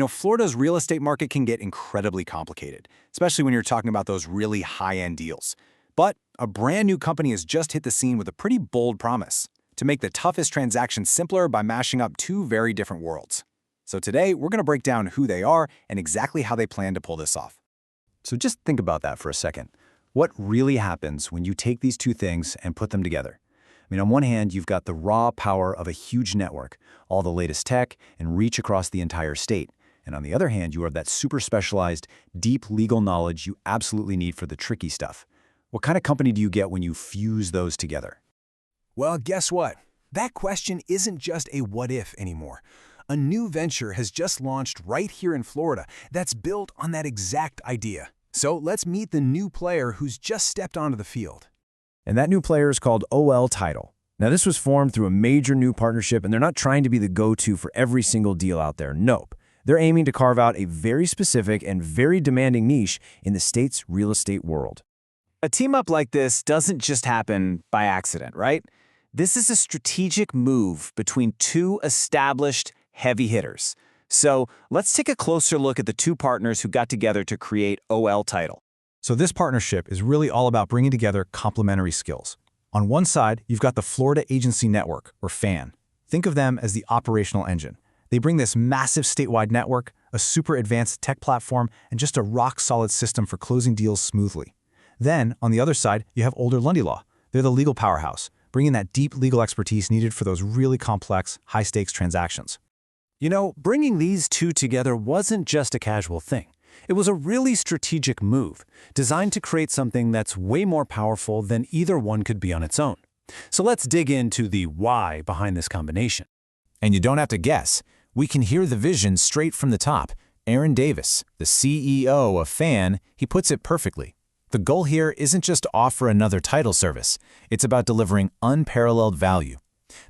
Florida's real estate market can get incredibly complicated, especially when you're talking about those really high-end deals. But a brand new company has just hit the scene with a pretty bold promise to make the toughest transactions simpler by mashing up two very different worlds. So today, we're going to break down who they are and exactly how they plan to pull this off. So just think about that for a second. What really happens when you take these two things and put them together? On one hand, you've got the raw power of a huge network, all the latest tech, and reach across the entire state. And on the other hand, you have that super specialized, deep legal knowledge you absolutely need for the tricky stuff. What kind of company do you get when you fuse those together? Well, guess what? That question isn't just a what-if anymore. A new venture has just launched right here in Florida that's built on that exact idea. So let's meet the new player who's just stepped onto the field. And that new player is called OL Title. Now, this was formed through a major new partnership, and they're not trying to be the go-to for every single deal out there. Nope. They're aiming to carve out a very specific and very demanding niche in the state's real estate world. A team-up like this doesn't just happen by accident, right? This is a strategic move between two established heavy hitters. So let's take a closer look at the two partners who got together to create OL Title. So this partnership is really all about bringing together complementary skills. On one side, you've got the Florida Agency Network, or FAN. Think of them as the operational engine. They bring this massive statewide network, a super advanced tech platform, and just a rock-solid system for closing deals smoothly. Then, on the other side, you have Older Lundy Law. They're the legal powerhouse, bringing that deep legal expertise needed for those really complex, high-stakes transactions. Bringing these two together wasn't just a casual thing. It was a really strategic move, designed to create something that's way more powerful than either one could be on its own. So let's dig into the why behind this combination. And you don't have to guess. We can hear the vision straight from the top. Aaron Davis, the CEO of FAN, he puts it perfectly. The goal here isn't just to offer another title service. It's about delivering unparalleled value.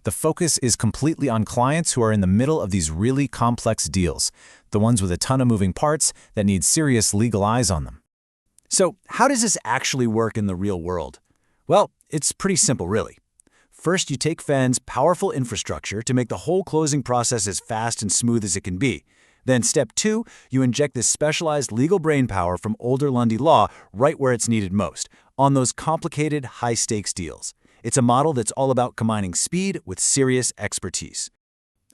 The focus is completely on clients who are in the middle of these really complex deals, the ones with a ton of moving parts that need serious legal eyes on them. So how does this actually work in the real world? Well, it's pretty simple, really. First, you take FAN's powerful infrastructure to make the whole closing process as fast and smooth as it can be. Then step 2, you inject this specialized legal brainpower from Older Lundy Law right where it's needed most, on those complicated, high-stakes deals. It's a model that's all about combining speed with serious expertise.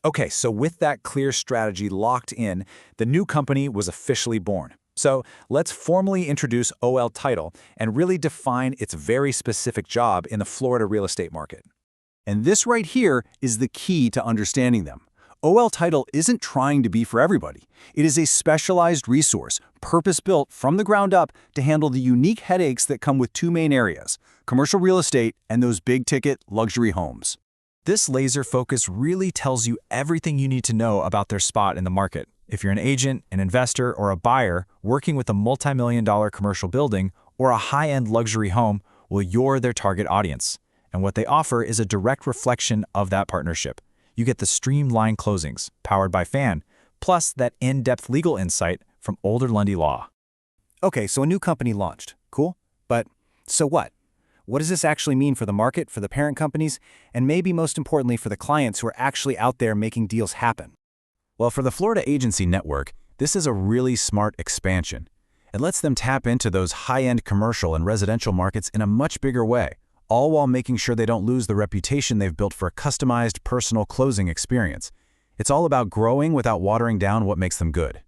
Okay, so with that clear strategy locked in, the new company was officially born. So let's formally introduce OL Title and really define its very specific job in the Florida real estate market. And this right here is the key to understanding them. OL Title isn't trying to be for everybody. It is a specialized resource, purpose-built from the ground up to handle the unique headaches that come with two main areas: commercial real estate and those big-ticket luxury homes. This laser focus really tells you everything you need to know about their spot in the market. If you're an agent, an investor, or a buyer working with a multi-million-dollar commercial building or a high-end luxury home, well, you're their target audience. And what they offer is a direct reflection of that partnership. You get the streamlined closings, powered by FAN, plus that in-depth legal insight from Older Lundy Law. Okay, so a new company launched. Cool. But so what? What does this actually mean for the market, for the parent companies, and maybe most importantly for the clients who are actually out there making deals happen? Well, for the Florida Agency Network, this is a really smart expansion. It lets them tap into those high-end commercial and residential markets in a much bigger way, all while making sure they don't lose the reputation they've built for a customized, personal closing experience. It's all about growing without watering down what makes them good.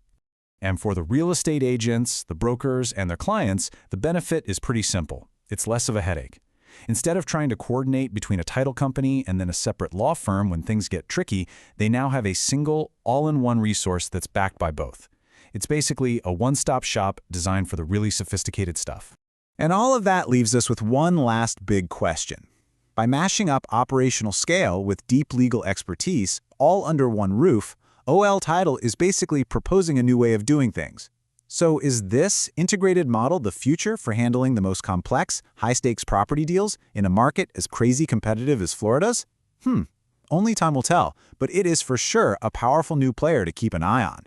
And for the real estate agents, the brokers, and their clients, the benefit is pretty simple. It's less of a headache. Instead of trying to coordinate between a title company and then a separate law firm when things get tricky, they now have a single, all-in-one resource that's backed by both. It's basically a one-stop shop designed for the really sophisticated stuff. And all of that leaves us with one last big question. By mashing up operational scale with deep legal expertise, all under one roof, OL Title is basically proposing a new way of doing things. So is this integrated model the future for handling the most complex, high-stakes property deals in a market as crazy competitive as Florida's? Only time will tell, but it is for sure a powerful new player to keep an eye on.